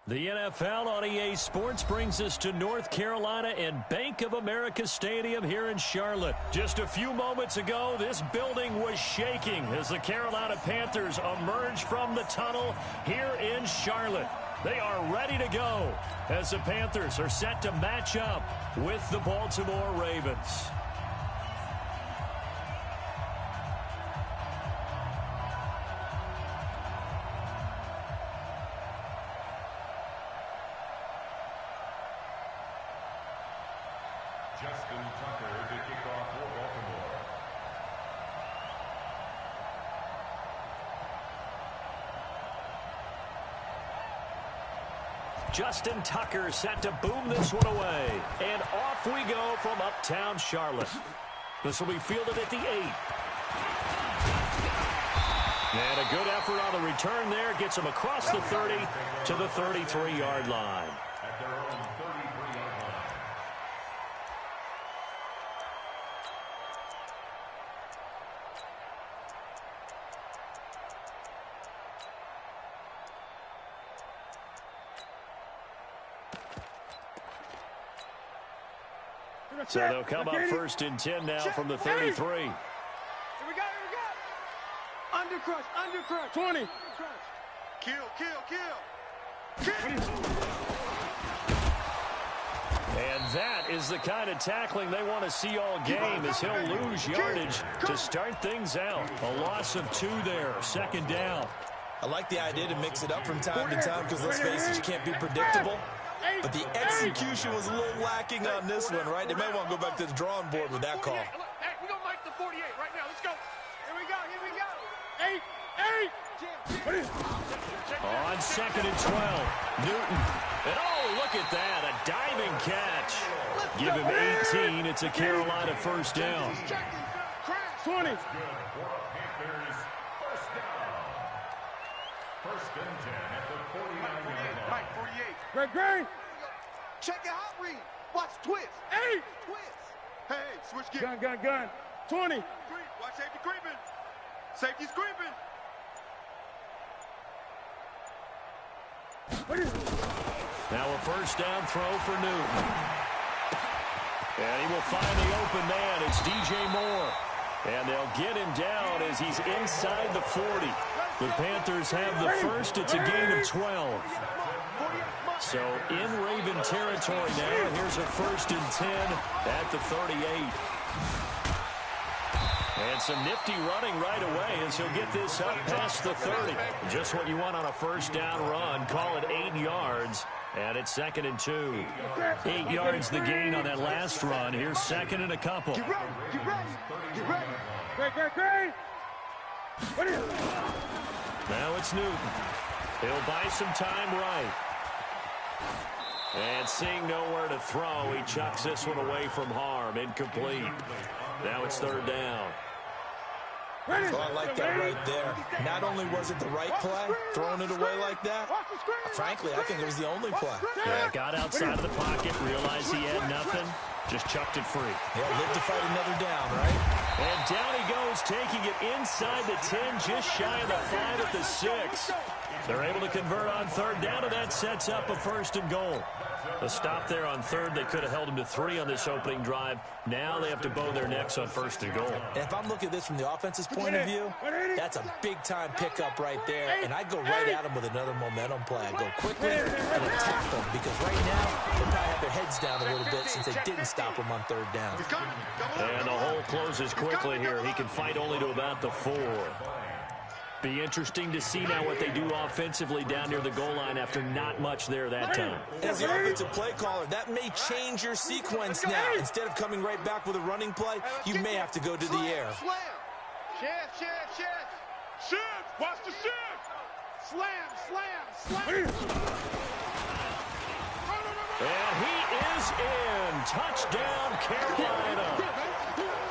The NFL on EA Sports brings us to North Carolina and Bank of America Stadium here in Charlotte. Just a few moments ago, this building was shaking as the Carolina Panthers emerge from the tunnel here in Charlotte. They are ready to go as the Panthers are set to match up with the Baltimore Ravens. Justin Tucker set to boom this one away. And off we go from uptown Charlotte. This will be fielded at the 8. And a good effort on the return there. Gets him across the 30 to the 33-yard line. So they'll come up first and 10 now from the 33. Here we go. Undercrush. 20. Kill. And that is the kind of tackling they want to see all game as he'll lose yardage to start things out. A loss of 2 there, second down. I like the idea to mix it up from time to time because, let's face it, you can't be predictable. But the execution was a little lacking on this one, right? They may want to go back to the drawing board with that call. Hey, we're going to make the 48 right now. Let's go. Here we go. 8. On second and 12, Newton. And oh, look at that, a diving catch. Give him 18. It's a Carolina first down. 20. First and 10 at the 49. Mike, 48. Greg. Check it out, read. Watch twist. 8. Twist. Hey, switch gears. Gun. 20. Watch safety creeping. Safety's creeping. Now a first down throw for Newton. And he will find the open man. It's DJ Moore. And they'll get him down as he's inside the 40. The Panthers have the first. It's a gain of 12. So in Raven territory now. Here's a first and 10 at the 38. And some nifty running right away as he'll get this up past the 30. Just what you want on a first down run. Call it 8 yards. And it's second and 2. 8 yards the gain on that last run. Here's second and a couple. Get ready. Great. Now it's Newton. He'll buy some time right. And seeing nowhere to throw, he chucks this one away from harm. Incomplete. Now it's third down. So I like that right there. Not only was it the right play, throwing it away like that, frankly, I think it was the only play. Yeah, got outside of the pocket, realized he had nothing, just chucked it free. Yeah, live to fight another down, right? And down he goes, taking it inside the 10, just shy of the 5 at the 6. They're able to convert on third down, and that sets up a first and goal. A stop there on third. They could have held him to 3 on this opening drive. Now they have to bow their necks on first and goal. And if I'm looking at this from the offense's point of view, that's a big-time pickup right there. And I go right at him with another momentum play. I go quickly and attack them because right now they probably have their heads down a little bit since they didn't stop him on third down. And the hole closes quickly here. He can fight only to about the 4. Be interesting to see now what they do offensively down near the goal line after not much there that time. As the offensive play caller, that may change your sequence now. Instead of coming right back with a running play, you may have to go to the air. Shift. Watch the shift. Slam. And he is in. Touchdown, Carolina.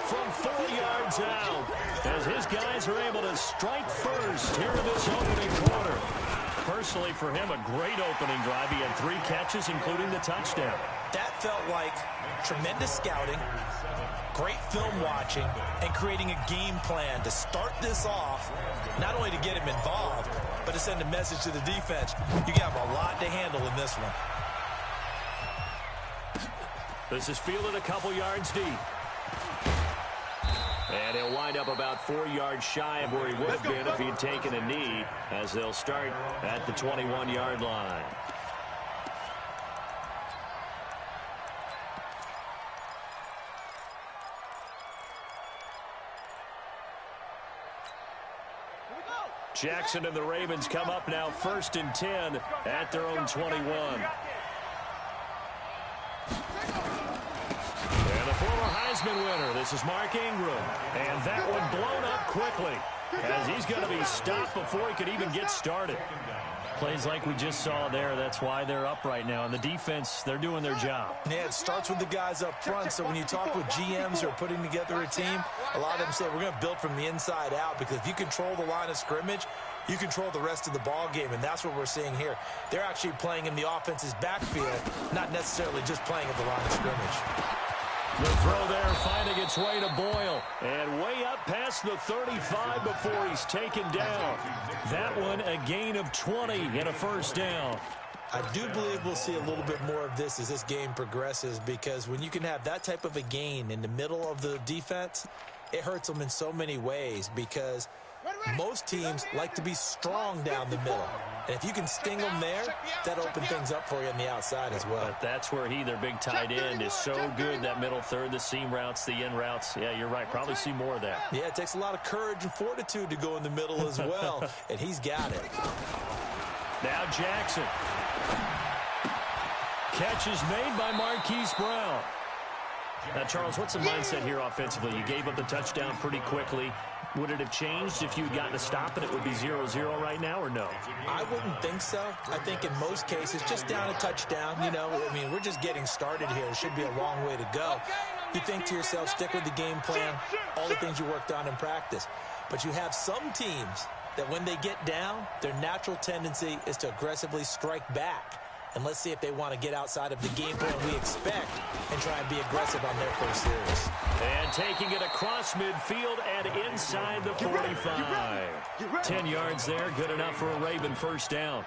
From 4 yards out, as his guys are able to strike first here in this opening quarter. Personally, for him, a great opening drive. He had 3 catches, including the touchdown. That felt like tremendous scouting, great film watching, and creating a game plan to start this off, not only to get him involved, but to send a message to the defense. You got a lot to handle in this one. This is fielded a couple yards deep. And he'll wind up about 4 yards shy of where he would have been if he had taken a knee, as they'll start at the 21-yard line. Jackson and the Ravens come up now 1st and 10 at their own 21. And the former Heisman winner, this is Mark Ingram. And that one blown up quickly, as he's going to be stopped before he could even get started. Plays like we just saw there, that's why they're up right now. And the defense, they're doing their job. Yeah, it starts with the guys up front. So when you talk with GMs who are putting together a team, a lot of them say we're going to build from the inside out, because if you control the line of scrimmage, you control the rest of the ball game, and that's what we're seeing here. They're actually playing in the offense's backfield, not necessarily just playing at the line of scrimmage. The throw there finding its way to Boyle, and way up past the 35 before he's taken down. That one a gain of 20 and a first down. I do believe we'll see a little bit more of this as this game progresses, because when you can have that type of a gain in the middle of the defense, it hurts them in so many ways, because most teams like to be strong down the middle. And if you can sting them there, that'll open things up for you on the outside as well. But that's where their big tight end, is so good, that middle third, the seam routes, the in routes. Yeah, you're right. Probably see more of that. Yeah, it takes a lot of courage and fortitude to go in the middle as well, and he's got it. Now Jackson. Catch is made by Marquise Brown. Now, Charles, what's the mindset here offensively? You gave up the touchdown pretty quickly. Would it have changed if you had gotten a stop and it would be 0-0 right now, or no? I wouldn't think so. I think in most cases, just down a touchdown, you know, I mean, we're just getting started here. It should be a long way to go. You think to yourself, stick with the game plan, all the things you worked on in practice. But you have some teams that when they get down, their natural tendency is to aggressively strike back. And let's see if they want to get outside of the game plan we expect and try and be aggressive on their first series. And taking it across midfield and inside the 45. 10 yards there, good enough for a Raven first down.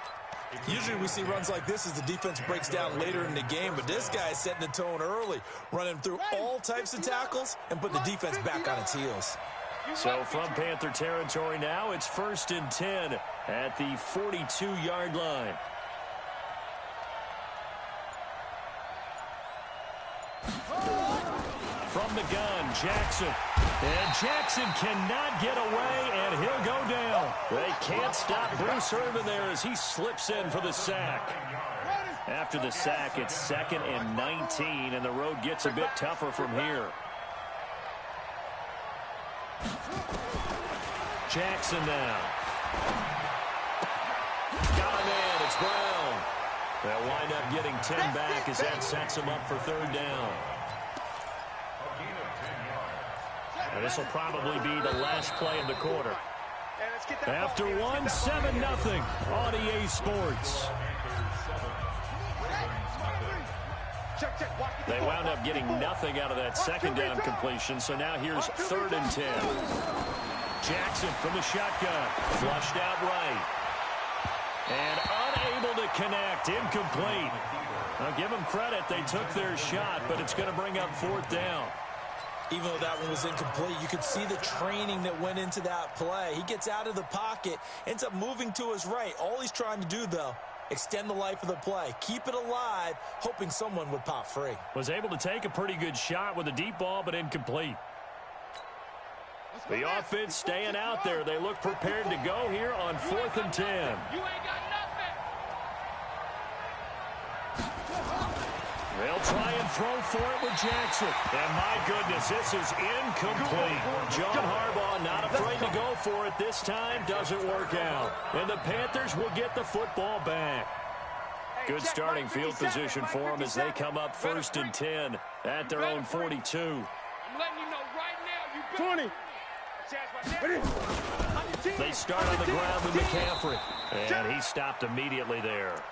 Usually we see runs like this as the defense breaks down later in the game, but this guy is setting the tone early, running through all types of tackles and putting the defense back on its heels. So from Panther territory now, it's 1st and 10 at the 42-yard line. From the gun, Jackson. And Jackson cannot get away, and he'll go down. They can't stop Bruce Irvin there as he slips in for the sack. After the sack, it's 2nd and 19, and the road gets a bit tougher from here. Jackson now. Got a man, it's Brown. They'll wind up getting 10 back as that sets him up for 3rd down. And this will probably be the last play of the quarter. After 7-0 on EA Sports. They wound up getting nothing out of that 2nd down completion, so now here's 3rd and 10. Jackson from the shotgun, flushed out right. And unable to connect, incomplete. Now give them credit, they took their shot, but it's going to bring up 4th down. Even though that one was incomplete, you could see the training that went into that play. He gets out of the pocket, ends up moving to his right. All he's trying to do, though, extend the life of the play. Keep it alive, hoping someone would pop free. Was able to take a pretty good shot with a deep ball, but incomplete. The offense staying out there. They look prepared to go here on 4th and 10. You ain't got nothing. They'll try and throw for it with Jackson. And my goodness, this is incomplete. John Harbaugh not afraid to go for it this time. Doesn't work out. And the Panthers will get the football back. Good starting field position for them as they come up 1st and 10 at their own 42. I'm letting you know right now, you 20. They start on the ground with McCaffrey. And he stopped immediately there.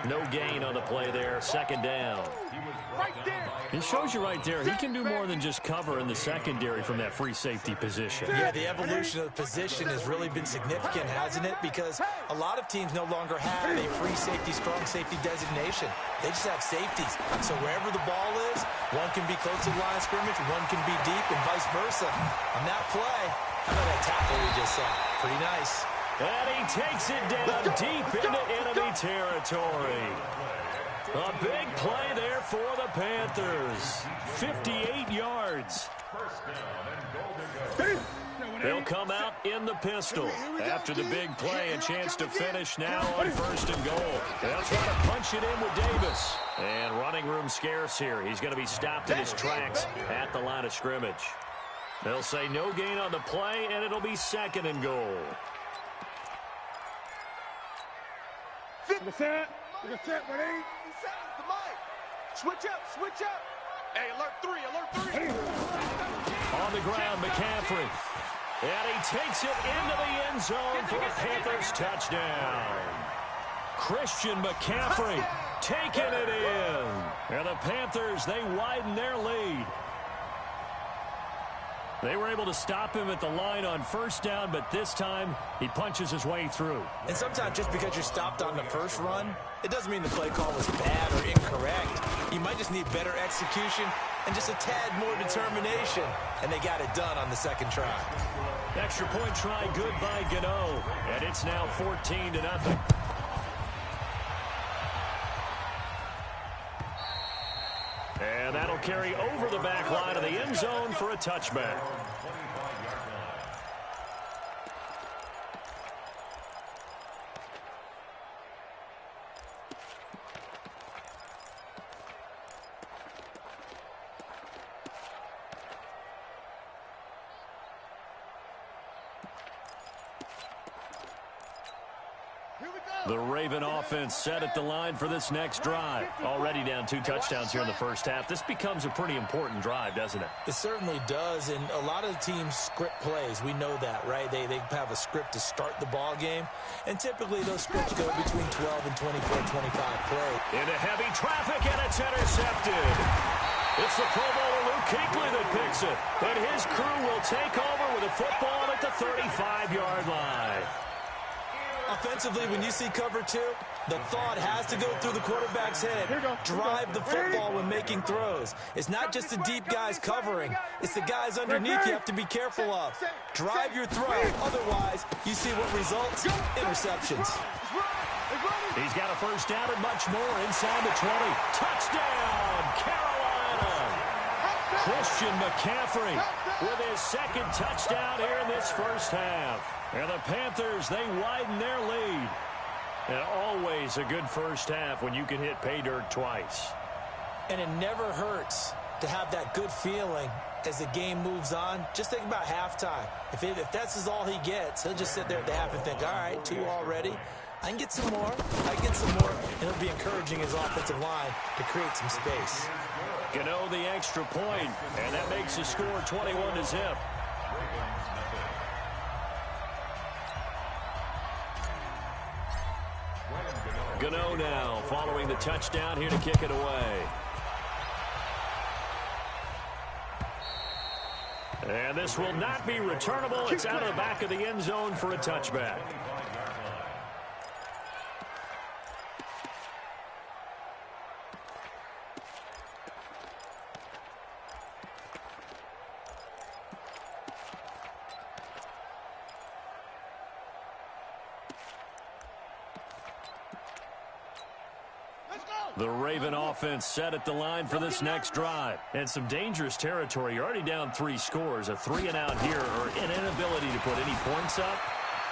No gain on the play there. Second down. Right there. It shows you right there, he can do more than just cover in the secondary from that free safety position. Yeah, the evolution of the position has really been significant, hasn't it? Because a lot of teams no longer have a free safety, strong safety designation. They just have safeties. So wherever the ball is, one can be close to the line of scrimmage, one can be deep, and vice versa. On that play, how about that tackle we just saw? Pretty nice. And he takes it down deep into enemy territory. A big play there for the Panthers. 58 yards. They'll come out in the pistol. After the big play, a chance to finish now on 1st and goal. They'll try to punch it in with Davis. And running room scarce here. He's going to be stopped in his tracks at the line of scrimmage. They'll say no gain on the play, and it'll be 2nd and goal. Switch up, switch up. Hey, alert 3, alert 3. On the ground, McCaffrey. And he takes it into the end zone for a Panthers touchdown. Christian McCaffrey taking it in. And the Panthers, they widen their lead. They were able to stop him at the line on 1st down, but this time he punches his way through. And sometimes just because you're stopped on the first run, it doesn't mean the play call was bad or incorrect. You might just need better execution and just a tad more determination. And they got it done on the 2nd try. Extra point try good by Gano. And it's now 14-0. And that'll carry over the back line of the end zone for a touchback. The Raven offense set at the line for this next drive. Already down 2 touchdowns here in the first half. This becomes a pretty important drive, doesn't it? It certainly does, and a lot of teams script plays. We know that, right? They have a script to start the ball game, and typically those scripts go between 12 and 24, 25 plays. Into heavy traffic, and it's intercepted. It's the Pro Bowler Luke Kuechly that picks it, and his crew will take over with a football at the 35-yard line. Offensively, when you see cover 2, the thought has to go through the quarterback's head. Drive the football when making throws. It's not just the deep guys covering. It's the guys underneath you have to be careful of. Drive your throw. Otherwise, you see what results? Interceptions. He's got a 1st down and much more inside the 20. Touchdown, Carolina! Christian McCaffrey with his 2nd touchdown here in this first half. And the Panthers, they widen their lead. And always a good first half when you can hit pay dirt twice. And it never hurts to have that good feeling as the game moves on. Just think about halftime. If that's all he gets, he'll just sit there at the half and think, all right, 2 already. I can get some more. I can get some more. And it'll be encouraging his offensive line to create some space. Gano the extra point, and that makes the score 21-0. Gano now following the touchdown here to kick it away. And this will not be returnable. It's out of the back of the end zone for a touchback. The Raven offense set at the line for this next drive. And some dangerous territory. You're already down 3 scores. A 3-and-out here or an inability to put any points up.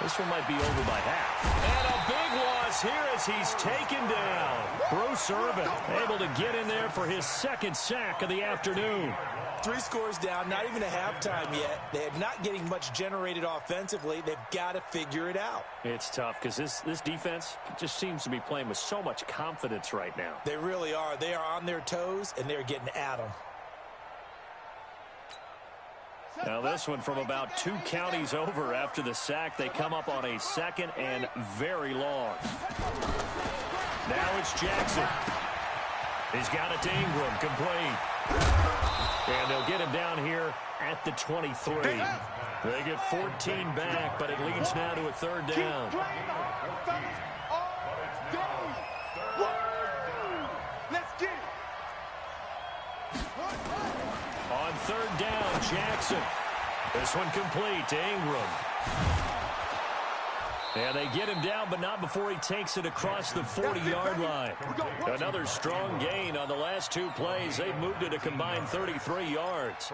This one might be over by half. And a big loss here as he's taken down. Bruce Irvin able to get in there for his 2nd sack of the afternoon. 3 scores down, not even a halftime yet. They're not getting much generated offensively. They've got to figure it out. It's tough because this defense just seems to be playing with so much confidence right now. They really are. They are on their toes, and they're getting at them. Now this one from about 2 counties over after the sack. They come up on a 2nd and very long. Now it's Jackson. He's got it to Ingram, complete. And they'll get him down here at the 23. They get 14 back, but it leads now to a 3rd down. On 3rd down, Jackson. This one complete to Ingram. And they get him down, but not before he takes it across the 40-yard line. Another strong gain on the last 2 plays. They've moved it a combined 33 yards.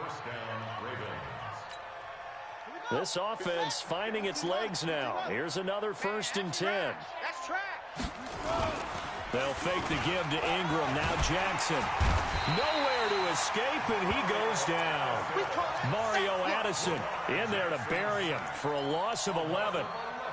This offense finding its legs now. Here's another 1st and 10. They'll fake the give to Ingram. Now Jackson. Nowhere to escape, and he goes down. Mario Addison in there to bury him for a loss of 11.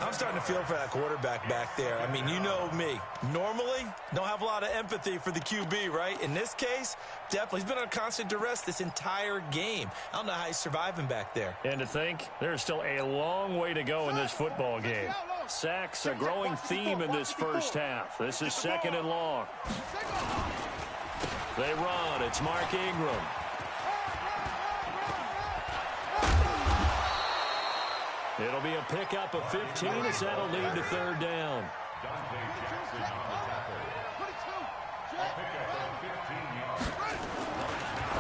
I'm starting to feel for that quarterback back there. I mean, you know me. Normally, don't have a lot of empathy for the QB, right? In this case, definitely. He's been on constant duress this entire game. I don't know how he's surviving back there. And to think, there's still a long way to go in this football game. Sacks, a growing theme in this first half. This is 2nd and long. They run. It's Mark Ingram. It'll be a pickup of 15 as that'll lead to 3rd down.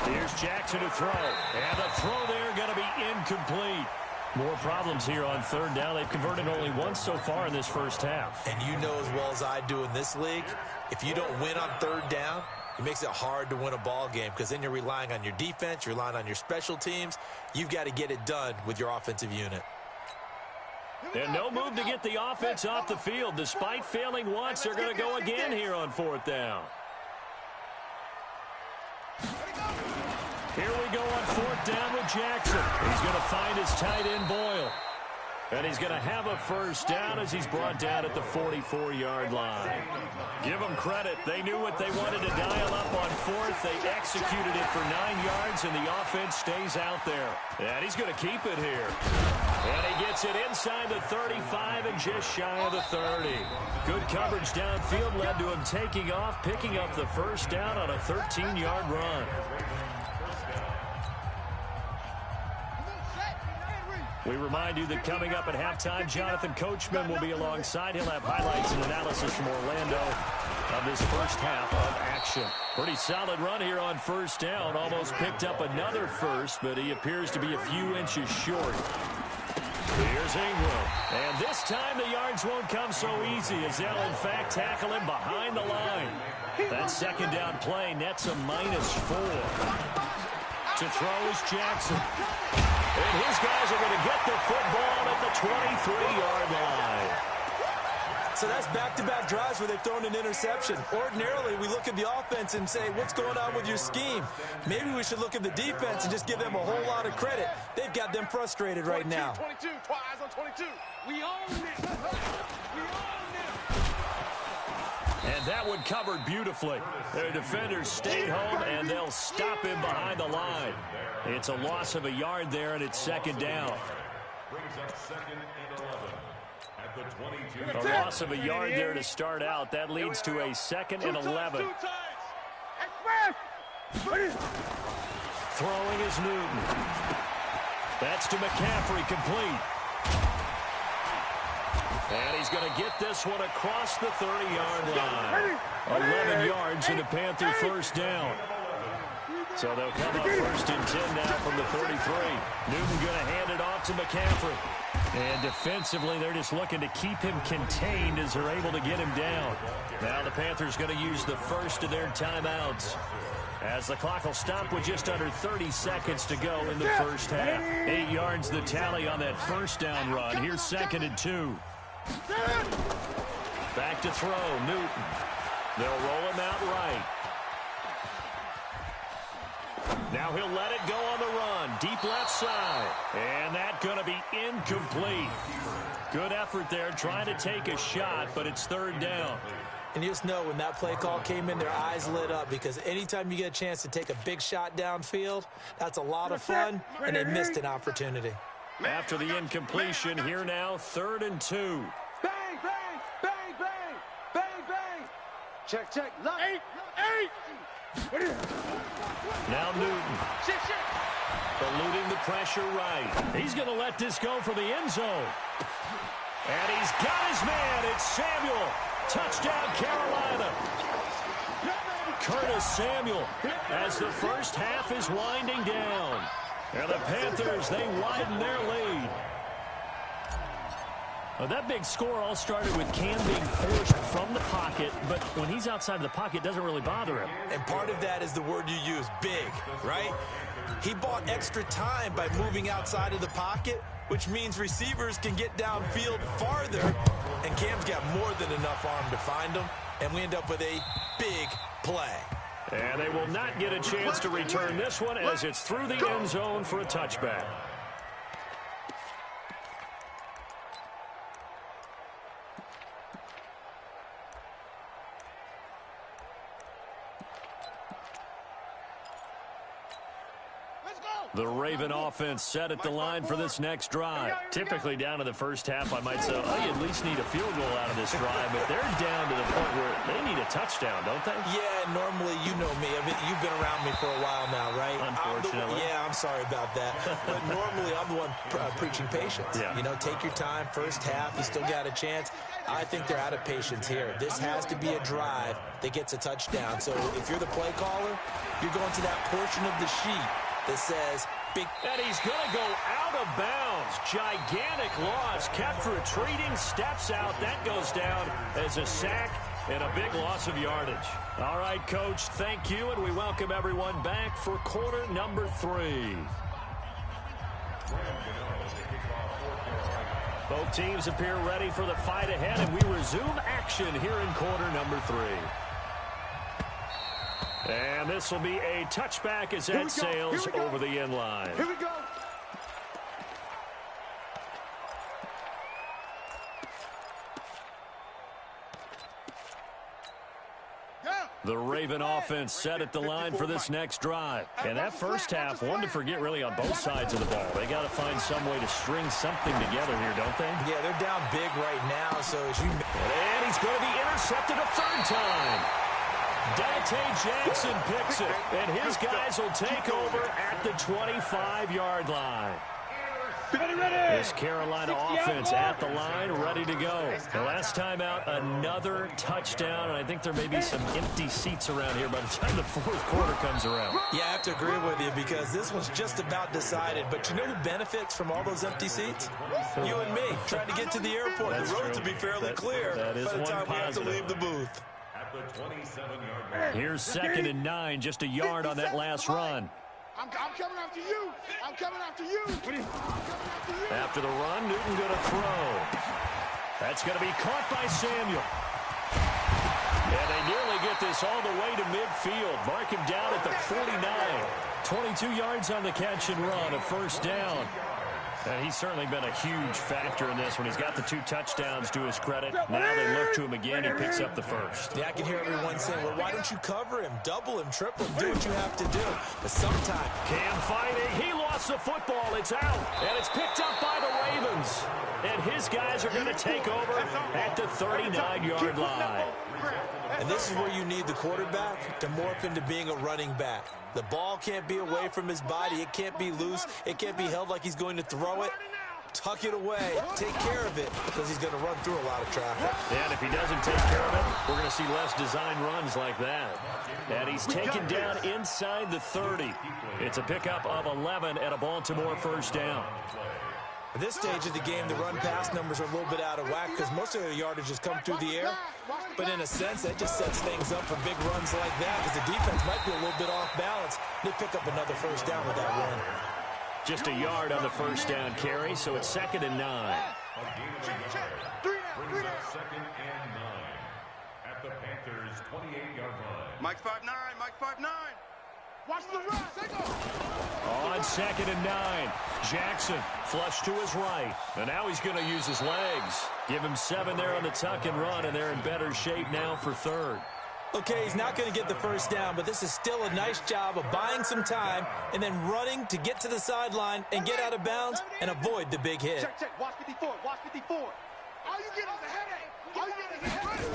Here's Jackson to throw. And the throw there going to be incomplete. More problems here on 3rd down. They've converted only once so far in this first half. And you know as well as I do in this league, if you don't win on 3rd down, it makes it hard to win a ball game because then you're relying on your defense, you're relying on your special teams. You've got to get it done with your offensive unit. And no move to get the offense off the field. Despite failing once, they're going to go again here on 4th down. Here we go on 4th down with Jackson. He's going to find his tight end, Boyle. And he's going to have a 1st down as he's brought down at the 44-yard line. Give them credit. They knew what they wanted to dial up on 4th. They executed it for 9 yards, and the offense stays out there. And he's going to keep it here. And he gets it inside the 35 and just shy of the 30. Good coverage downfield led to him taking off, picking up the 1st down on a 13-yard run. We remind you that coming up at halftime, Jonathan Coachman will be alongside. He'll have highlights and analysis from Orlando of this first half of action. Pretty solid run here on 1st down. Almost picked up another first, but he appears to be a few inches short. Here's Ingram. And this time the yards won't come so easy as they'll, in fact, tackle him behind the line. That 2nd down play nets a -4. To throw is Jackson. And his guys are going to get the football at the 23-yard line. So that's back-to-back drives where they've thrown an interception. Ordinarily, we look at the offense and say, what's going on with your scheme? Maybe we should look at the defense and just give them a whole lot of credit. They've got them frustrated right now. 22, twice on 22. We own it. We own it. And that one covered beautifully. Their defenders stayed home, and they'll stop him behind the line. It's a loss of a yard there, and it's 2nd down. A loss of a yard there to start out. That leads to a 2nd and 11. Throwing is Newton. That's to McCaffrey, complete. And he's going to get this one across the 30-yard line. 11 yards into Panther 1st down. So they'll come up 1st and 10 now from the 33. Newton going to hand it off to McCaffrey. And defensively, they're just looking to keep him contained as they're able to get him down. Now the Panthers going to use the first of their timeouts, as the clock will stop with just under 30 seconds to go in the first half. 8 yards the tally on that 1st down run. Here's 2nd and 2. Back to throw, Newton. They'll roll him out right. Now he'll let it go on the run. Deep left side. And that's going to be incomplete. Good effort there trying to take a shot, but it's 3rd down. And you just know when that play call came in, their eyes lit up because anytime you get a chance to take a big shot downfield, that's a lot of fun, and they missed an opportunity. After the incompletion, here now, 3rd and 2. Bang, bang, bang, bang, bang, bang. Check, check. Eight. Now Newton. Shit. Eluding the pressure right. He's going to let this go for the end zone. And he's got his man. It's Samuel. Touchdown, Carolina. Curtis Samuel as the first half is winding down. And the Panthers, they widen their lead. Well, that big score all started with Cam being forced from the pocket, but when he's outside of the pocket, it doesn't really bother him. And part of that is the word you use, big, right? He bought extra time by moving outside of the pocket, which means receivers can get downfield farther, and Cam's got more than enough arm to find him, and we end up with a big play. And they will not get a chance to return this one as it's through the end zone for a touchback. The Raven offense set at the line for this next drive. Typically down to the first half, I might say, oh, you at least need a field goal out of this drive, but they're down to the point where they need a touchdown, don't they? Yeah, normally, you know me. I mean, you've been around me for a while now, right? Unfortunately. I'm sorry about that. But normally, I'm the one preaching patience. Yeah. You know, take your time. First half, you still got a chance. I think they're out of patience here. This has to be a drive that gets a touchdown. So if you're the play caller, you're going to that portion of the sheet that says big. And he's going to go out of bounds. Gigantic loss. Kept retreating, steps out. That goes down as a sack and a big loss of yardage. All right, Coach, thank you, and we welcome everyone back for quarter number 3. Both teams appear ready for the fight ahead, and we resume action here in quarter number 3. And this will be a touchback as that sails over the end line. Here we go. The Raven offense set at the line for this next drive. And that first half, one to forget really on both sides of the ball. They got to find some way to string something together here, don't they? Yeah, they're down big right now, so as you... And he's going to be intercepted a 3rd time. Dante Jackson picks it, and his guys will take over at the 25-yard line. This Carolina offense at the line, ready to go. The last time out, another touchdown, and I think there may be some empty seats around here by the time the 4th quarter comes around. Yeah, I have to agree with you because this one's just about decided. But you know who benefits from all those empty seats? You and me, trying to get to the airport. That's the roads true. will be fairly clear that is by the one time we have to positive. leave the booth. At the 27-yard line. Here's 2nd and 9, just a yard on that last run. I'm coming after you. I'm coming after you. I'm coming after you. After the run, Newton going to throw. That's going to be caught by Samuel. And they nearly get this all the way to midfield. Mark him down at the 49. 22 yards on the catch and run, a 1st down. And he's certainly been a huge factor in this when he's got the 2 touchdowns to his credit. Now they look to him again. He picks up the 1st. Yeah, I can hear everyone saying, well, why don't you cover him, double him, triple him, do what you have to do. But sometimes... Cam fighting. He lost the football. It's out. And it's picked up by the Ravens. And his guys are going to take over at the 39-yard line. And this is where you need the quarterback to morph into being a running back. The ball can't be away from his body. It can't be loose. It can't be held like he's going to throw it. Tuck it away. Take care of it because he's going to run through a lot of traffic. And if he doesn't take care of it, we're going to see less design runs like that. And he's taken down inside the 30. It's a pickup of 11 and a Baltimore 1st down. At this stage of the game, the run-pass numbers are a little bit out of whack because most of the yardage has come through the air. But in a sense, that just sets things up for big runs like that because the defense might be a little bit off balance. They pick up another 1st down with that run. Just a yard on the 1st down carry, so it's 2nd and 9. Brings up 2nd and 9 at the Panthers' 28-yard line. Mike 5'9", Mike 5'9". Watch the run. Take off. On 2nd and 9, Jackson flush to his right. And now he's going to use his legs. Give him 7 there on the tuck and run, and they're in better shape now for 3rd. Okay, he's not going to get the first down, but this is still a nice job of buying some time and then running to get to the sideline and get out of bounds and avoid the big hit. Check, check. Watch 54. Watch 54. All you get is a headache. All you get is a headache.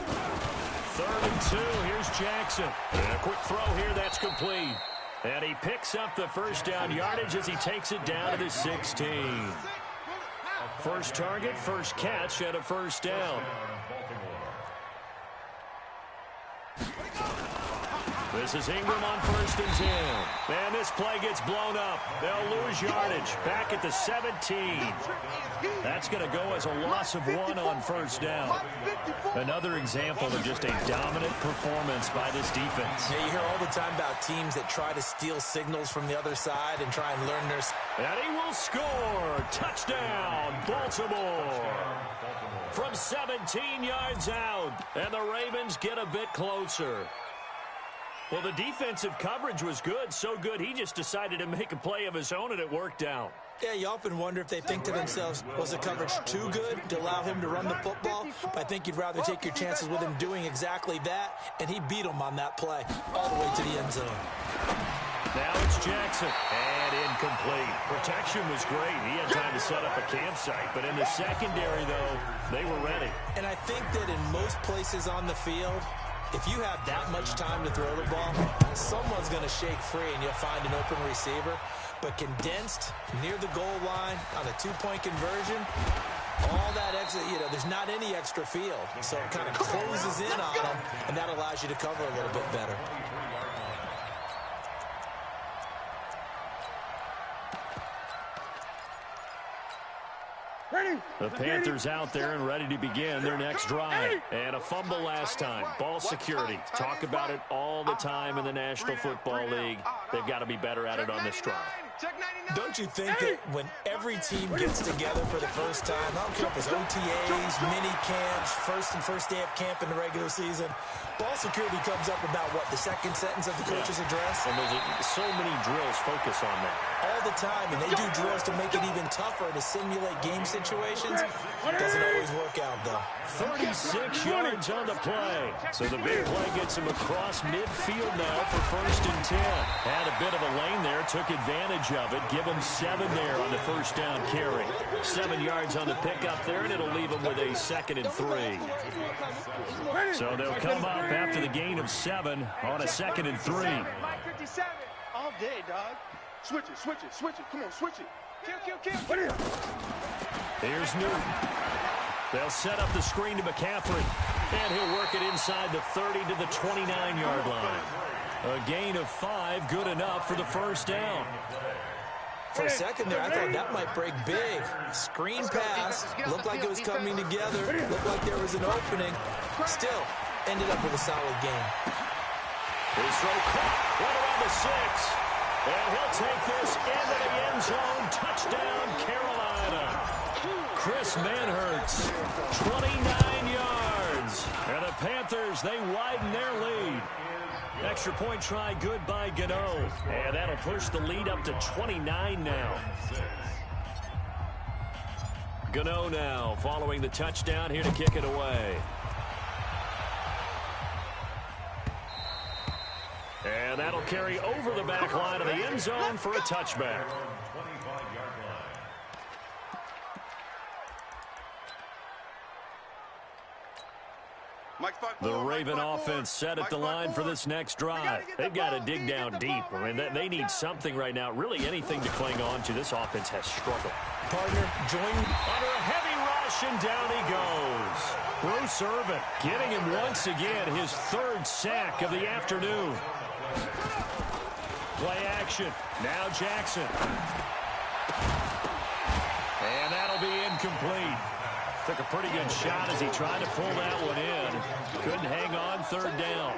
3rd and 2, here's Jackson. And a quick throw here, that's complete. And he picks up the first down yardage as he takes it down to the 16. First target, first catch, and a first down. This is Ingram on 1st and 10. And this play gets blown up. They'll lose yardage. Back at the 17. That's going to go as a loss of 1 on first down. Another example of just a dominant performance by this defense. Yeah, you hear all the time about teams that try to steal signals from the other side and try and learn their... And he will score. Touchdown, Baltimore. From 17 yards out. And the Ravens get a bit closer. Well, the defensive coverage was good, so good he just decided to make a play of his own, and it worked out. Yeah, you often wonder if they think to themselves, was the coverage too good to allow him to run the football? But I think you'd rather take your chances with him doing exactly that, and he beat him on that play all the way to the end zone. Now it's Jackson, and incomplete. Protection was great. He had time to set up a campsite, but in the secondary, though, they were ready. And I think that in most places on the field, if you have that much time to throw the ball, someone's going to shake free and you'll find an open receiver. But condensed near the goal line on a 2-point conversion, all that extra, there's not any extra field. So it kind of closes in on them, and that allows you to cover a little bit better. The Panthers out there and ready to begin their next drive. And a fumble last time. Ball security. Talk about it all the time in the National Football League. They've got to be better at it on this drive. Don't you think that when every team gets together for the first time, I don't care if it's OTAs, mini camps, first day of camp in the regular season, ball security comes up about, what, the second sentence of the coach's address? And there's so many drills focus on that. All the time, and they do drills to make it even tougher to simulate game situations. Doesn't always work out, though. 36 yards on the play. So the big play gets him across midfield now for 1st and 10. Had a bit of a lane there, took advantage of it. Give him 7 there on the first down carry. 7 yards on the pickup there, and it'll leave him with a 2nd and 3. So they'll come up after the gain of 7 on a 2nd and 3. All day, dog. Switch it, switch it, switch it. Come on, switch it. Kill. Here's Newton. They'll set up the screen to McCaffrey. And he'll work it inside the 30 to the 29-yard line. A gain of 5, good enough for the first down. For a second there, I thought that might break big. Screen pass. Looked like it was coming together. Looked like there was an opening. Still, ended up with a solid game. His throw caught. Right around the 6. And he'll take this into the end zone. Touchdown, Carolina. Chris Manhertz, 29 yards. And the Panthers, they widen their lead. Extra point try good by Gano. And that'll push the lead up to 29 now. Gano now following the touchdown here to kick it away. And that'll carry over the back line of the end zone for a touchback. The Raven offense set at the line for this next drive. They've got to dig down deep. I mean, they need something right now, really anything to cling on to. This offense has struggled. Partner, join under a heavy rush, and down he goes. Bruce Irvin getting him once again, his 3rd sack of the afternoon. Play action. Now Jackson. And that'll be incomplete. Took a pretty good shot as he tried to pull that one in. Couldn't hang on 3rd down.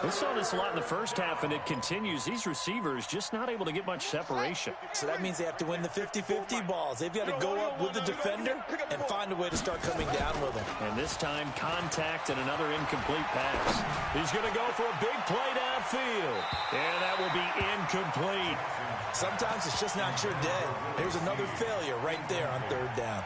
We saw this a lot in the first half, and it continues. These receivers just not able to get much separation. So that means they have to win the 50-50 balls. They've got to go up with the defender and find a way to start coming down with them. And this time, contact and another incomplete pass. He's going to go for a big play downfield. And that will be incomplete. Sometimes it's just not your day. There's another failure right there on third down.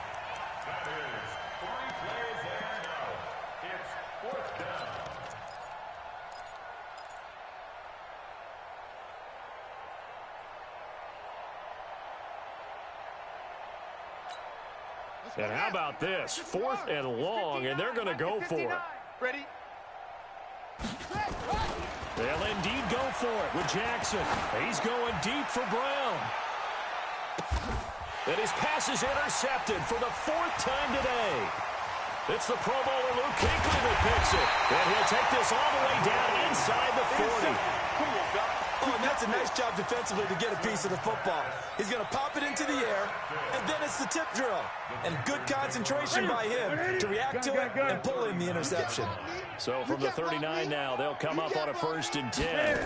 And how about this? 4th and long, and they're going to go for it. Ready? They'll indeed go for it with Jackson. He's going deep for Brown. And his pass is intercepted for the 4th time today. It's the Pro Bowler Luke Kuechly that picks it. And he'll take this all the way down inside the 40. Oh, and that's a nice job defensively to get a piece of the football. He's going to pop it into the air, and then it's the tip drill. And good concentration by him to react to it and pull in the interception. So from the 39 now, they'll come up on a 1st and 10.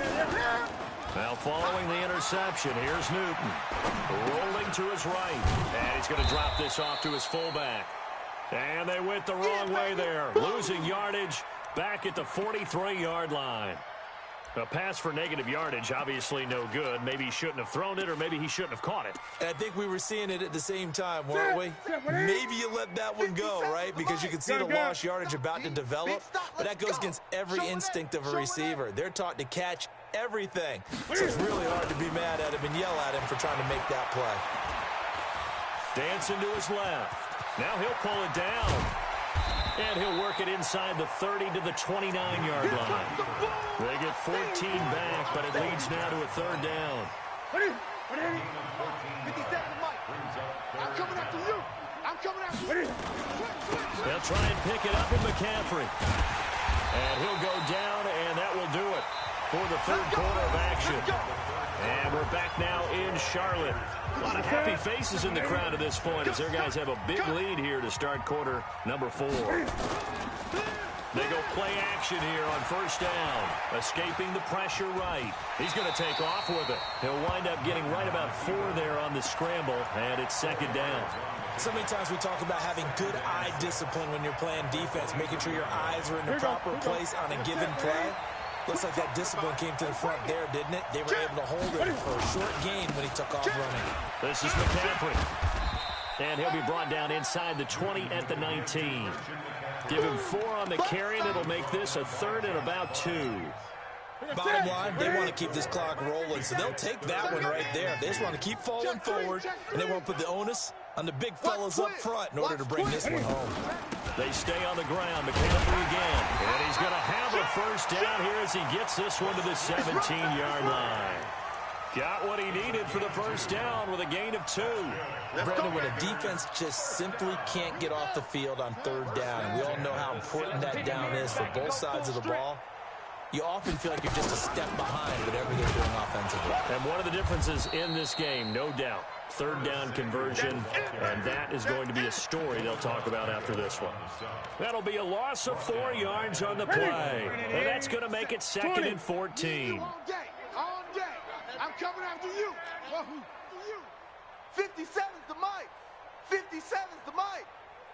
Now following the interception, here's Newton. Rolling to his right. And he's going to drop this off to his fullback. And they went the wrong way there. Losing yardage back at the 43-yard line. A pass for negative yardage, obviously no good. Maybe he shouldn't have thrown it, or maybe he shouldn't have caught it. And I think we were seeing it at the same time, weren't we? Maybe you let that one go, right? Because you can see the lost yardage about to develop. But that goes against every instinct of a receiver. They're taught to catch everything. So it's really hard to be mad at him and yell at him for trying to make that play. Dancing to his left. Now he'll pull it down. And he'll work it inside the 30 to the 29-yard line. They get 14 back, but it leads now to a 3rd down. 57, Mike. I'm coming after you. I'm coming after you. They'll try and pick it up with McCaffrey. And he'll go down, and that will do it for the 3rd quarter of action. And we're back now in Charlotte. A lot of happy faces in the crowd at this point as their guys have a big lead here to start quarter number 4. They go play action here on 1st down. Escaping the pressure right. He's going to take off with it. He'll wind up getting right about 4 there on the scramble, and it's 2nd down. So many times we talk about having good eye discipline when you're playing defense, making sure your eyes are in the proper place on a given play. Looks like that discipline came to the front there, didn't it? They were able to hold it for a short gain when he took off running. This is McCaffrey. And he'll be brought down inside the 20 at the 19. Give him 4 on the carry, and it'll make this a 3rd and about 2. Bottom line, they want to keep this clock rolling, so they'll take that one right there. They just want to keep falling forward, and they won't put the onus on the big fellas up front in order to bring this one home. They stay on the ground. McCaffrey again. And he's going to have a 1st down here as he gets this one to the 17-yard line. Got what he needed for the 1st down with a gain of 2. Brandon, when a defense just simply can't get off the field on 3rd down, and we all know how important that down is for both sides of the ball, you often feel like you're just a step behind whatever they're doing offensively. And one of the differences in this game, no doubt, 3rd down conversion, and that is going to be a story they'll talk about after this one. That'll be a loss of 4 yards on the play, and that's going to make it 2nd and 14. All day. I'm coming after you. 57's the mic. 57's the mic.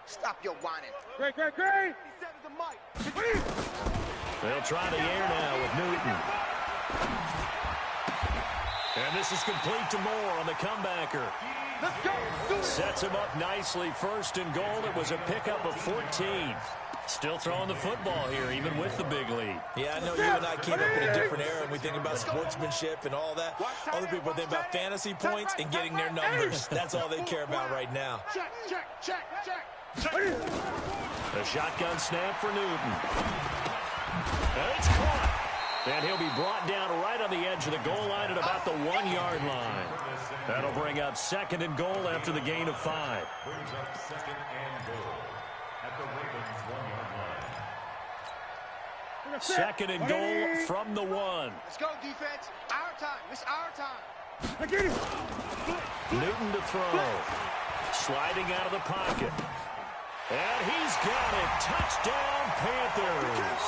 Stop your whining. Great. 57's the mic. They'll try the air now with Newton. And this is complete to Moore on the comebacker. Let's go. Sets him up nicely. 1st and goal. It was a pickup of 14. Still throwing the football here, even with the big lead. Yeah, I know you and I came up in a different era, and we think about sportsmanship and all that. Other people think about fantasy points and getting their numbers. That's all they care about right now. Check. A shotgun snap for Newton. And it's caught. And he'll be brought down right on the edge of the goal line at about the 1-yard line. That'll bring up 2nd and goal after the gain of 5. Brings up 2nd and goal at the Ravens 1-yard line. 2nd and goal from the 1. Let's go, defense. Our time. It's our time. Newton to throw. Sliding out of the pocket. And he's got it. Touchdown, Panthers.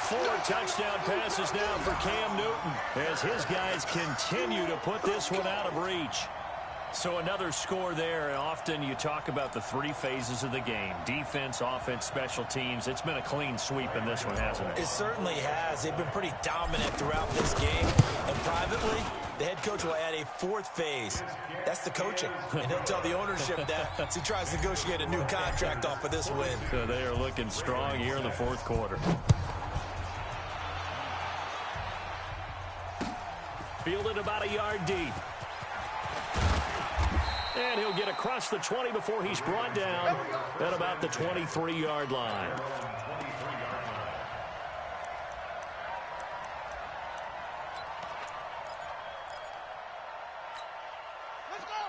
4 touchdown passes now for Cam Newton as his guys continue to put this one out of reach. So another score there, and often you talk about the 3 phases of the game. Defense, offense, special teams. It's been a clean sweep in this one, hasn't it? It certainly has. They've been pretty dominant throughout this game. And privately, the head coach will add a 4th phase. That's the coaching. And he'll tell the ownership that as he tries to negotiate a new contract off of this win. So they are looking strong here in the 4th quarter. Fielded about a yard deep. And he'll get across the 20 before he's brought down at about the 23-yard line.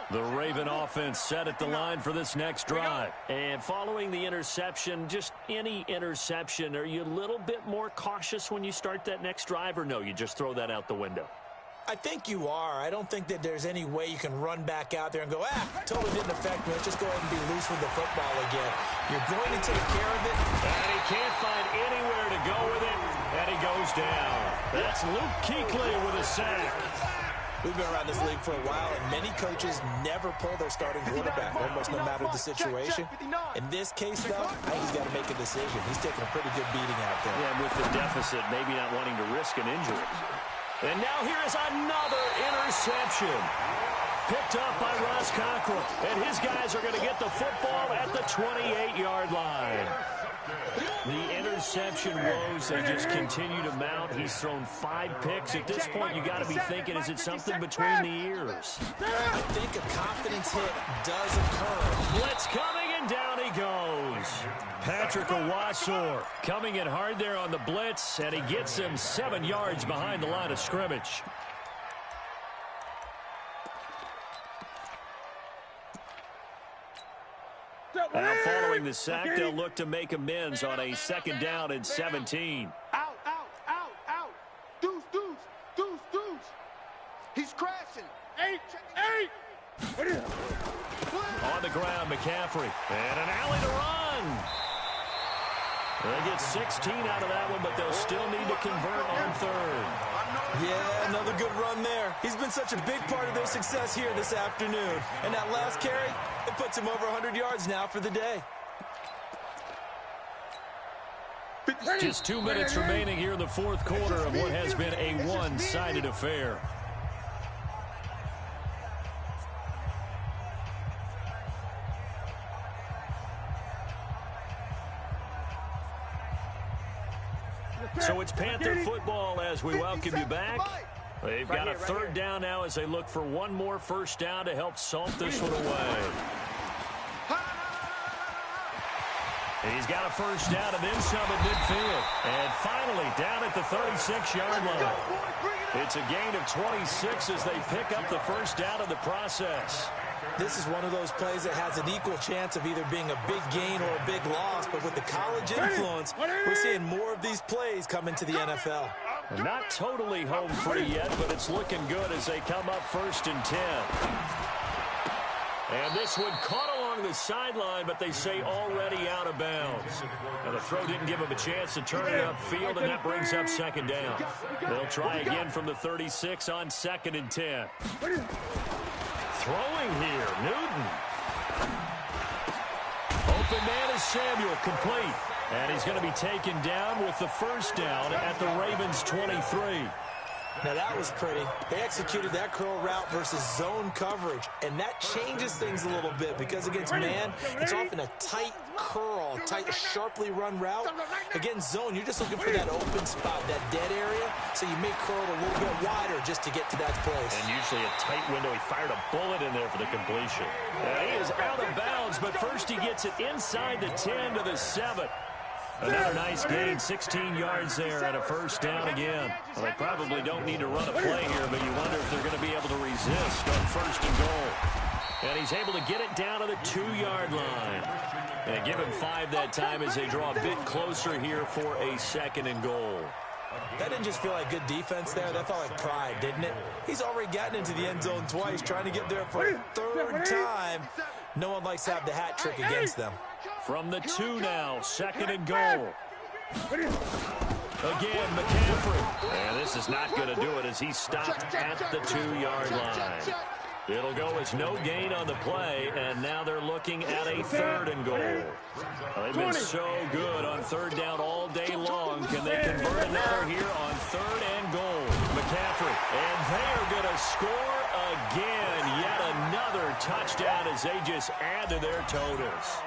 The Raven offense set at the line for this next drive. And following the interception, just any interception, are you a little bit more cautious when you start that next drive, or no, you just throw that out the window? I think you are. I don't think that there's any way you can run back out there and go, totally didn't affect me. Let's just go ahead and be loose with the football again. You're going to take care of it. And he can't find anywhere to go with it, and he goes down. That's Luke Kuechly with a sack. We've been around this league for a while, and many coaches never pull their starting quarterback, almost no matter the situation. In this case, though, I think he's got to make a decision. He's taking a pretty good beating out there. Yeah, with the deficit, maybe not wanting to risk an injury. And now here is another interception. Picked up by Ross Cockrell. And his guys are going to get the football at the 28-yard line. The interception woes, they just continue to mount. He's thrown 5 picks. At this point, you got to be thinking, is it something between the ears? I think a confidence hit does occur. Blitz coming, and down he goes. Patrick Owasor coming in hard there on the blitz, and he gets him 7 yards behind the line of scrimmage. Now following the sack, they'll look to make amends on a 2nd down and 17. Out. Deuce. He's crashing. 8. On the ground, McCaffrey. And an alley to run. They get 16 out of that one, but they'll still need to convert on 3rd. Yeah, another good run there. He's been such a big part of their success here this afternoon. And that last carry, it puts him over 100 yards now for the day. Just 2 minutes remaining here in the 4th quarter of what has been a one-sided affair. So it's Panther football as we welcome you back. They've got a 3rd down now as they look for one more 1st down to help salt this one away. He's got a 1st down and then some at midfield. And finally down at the 36-yard line. It's a gain of 26 as they pick up the 1st down in the process. This is one of those plays that has an equal chance of either being a big gain or a big loss. But with the college influence, we're seeing more of these plays come into the NFL. Not totally home free yet, but it's looking good as they come up 1st and 10. And this one caught along the sideline, but they say already out of bounds. Now the throw didn't give him a chance to turn it upfield, and that brings up 2nd down. They'll try again from the 36 on 2nd and 10. Throwing here, Newton. Open man is Samuel, complete. And he's going to be taken down with the 1st down at the Ravens' 23. Now that was pretty. They executed that curl route versus zone coverage, and that changes things a little bit because against man, it's often a tight curl, tight, sharply run route. Against zone, you're just looking for that open spot, that dead area, so you may curl it a little bit wider just to get to that place. And usually a tight window. He fired a bullet in there for the completion. And he is out of bounds, but first he gets it inside the 10 to the 7. Another nice gain, 16 yards there and a 1st down again. Well, they probably don't need to run a play here, but you wonder if they're going to be able to resist on 1st and goal. And he's able to get it down to the 2-yard line. And give him 5 that time as they draw a bit closer here for a 2nd and goal. That didn't just feel like good defense there. That felt like pride, didn't it? He's already gotten into the end zone twice, trying to get there for a 3rd time. No one likes to have the hat trick against them. From the 2 now, 2nd and goal. Again, McCaffrey. And this is not going to do it as he's stopped at the 2-yard line. It'll go as no gain on the play, and now they're looking at a 3rd and goal. They've been so good on 3rd down all day long. Can they convert another here on 3rd and goal? McCaffrey, and they are going to score again. Yet another touchdown as they just add to their totals.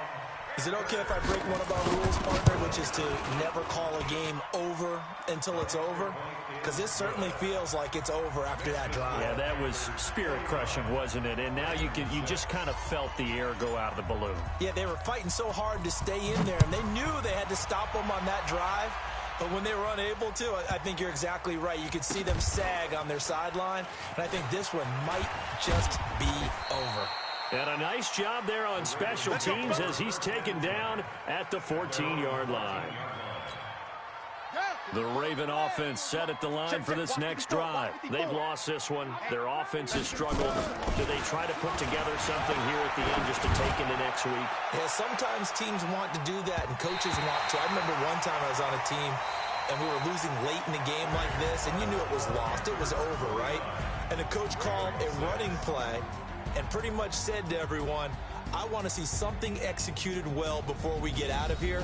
Is it okay if I break one of our rules, partner, which is to never call a game over until it's over? Because this certainly feels like it's over after that drive. Yeah, that was spirit-crushing, wasn't it? And now you just kind of felt the air go out of the balloon. Yeah, they were fighting so hard to stay in there, and they knew they had to stop them on that drive. But when they were unable to, I think you're exactly right. You could see them sag on their sideline, and I think this one might just be over. And a nice job there on special teams as he's taken down at the 14-yard line. The Raven offense set at the line for this next drive. They've lost this one. Their offense has struggled. Do they try to put together something here at the end just to take into next week? Yeah, sometimes teams want to do that, and coaches want to. I remember one time I was on a team, and we were losing late in the game like this, and you knew it was lost. It was over, right? And the coach called a running play and pretty much said to everyone, I want to see something executed well before we get out of here.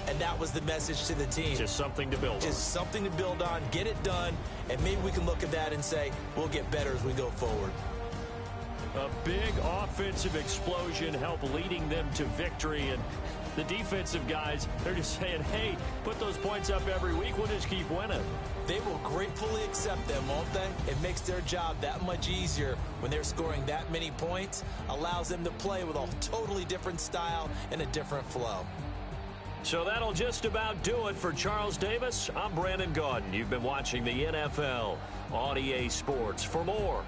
And that was the message to the team. Just something to build on. Just something to build on, get it done, and maybe we can look at that and say, we'll get better as we go forward. A big offensive explosion helped leading them to victory. And the defensive guys, they're just saying, hey, put those points up every week. We'll just keep winning. They will gratefully accept them, won't they? It makes their job that much easier when they're scoring that many points, allows them to play with a totally different style and a different flow. So that'll just about do it for Charles Davis. I'm Brandon Gaudin. You've been watching the NFL on EA Sports. For more